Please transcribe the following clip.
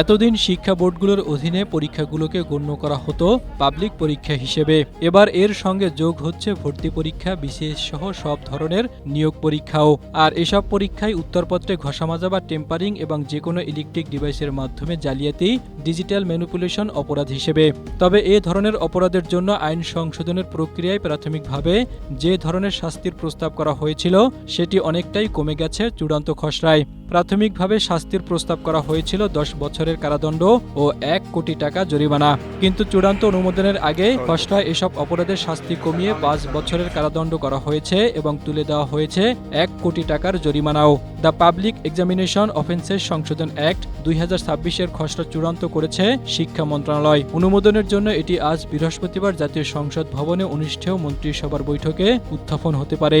এতদিন শিক্ষা বোর্ডগুলোর অধীনে পরীক্ষাগুলোকে গণ্য করা হতো পাবলিক পরীক্ষা হিসেবে। এবার এর সঙ্গে যোগ হচ্ছে ভর্তি পরীক্ষা, বিসিএস সহ সব ধরনের নিয়োগ পরীক্ষাও। আর এসব পরীক্ষায় উত্তরপত্রে ঘষামাজা বা টেম্পারিং এবং যে কোনো ইলেকট্রিক ডিভাইসের মাধ্যমে জালিয়াতি, ডিজিটাল ম্যানিপুলেশন অপরাধ হিসেবে। তবে এ ধরনের অপরাধের জন্য আইন সংশোধনের প্রক্রিয়ায় প্রাথমিকভাবে যে ধরনের শাস্তির প্রস্তাব করা হয়েছিল সেটি অনেকটাই কমে গেছে চূড়ান্ত খসড়ায়। প্রাথমিকভাবে শাস্তির প্রস্তাব করা হয়েছিল 10 বছরের কারাদণ্ড ও 1 কোটি টাকা জরিমানা, কিন্তু চূড়ান্ত অনুমোদনের আগে খসড়ায় এসব অপরাধের শাস্তি কমিয়ে 5 বছরের কারাদণ্ড করা হয়েছে এবং তুলে দেওয়া হয়েছে 1 কোটি টাকার জরিমানাও। দ্য পাবলিক এক্সামিনেশন অফেন্সেস সংশোধন অ্যাক্ট 2026-এর খসড়া চূড়ান্ত করেছে শিক্ষা মন্ত্রণালয়। অনুমোদনের জন্য এটি আজ বৃহস্পতিবার জাতীয় সংসদ ভবনে অনুষ্ঠেয় মন্ত্রিসভার বৈঠকে উত্থাপন হতে পারে।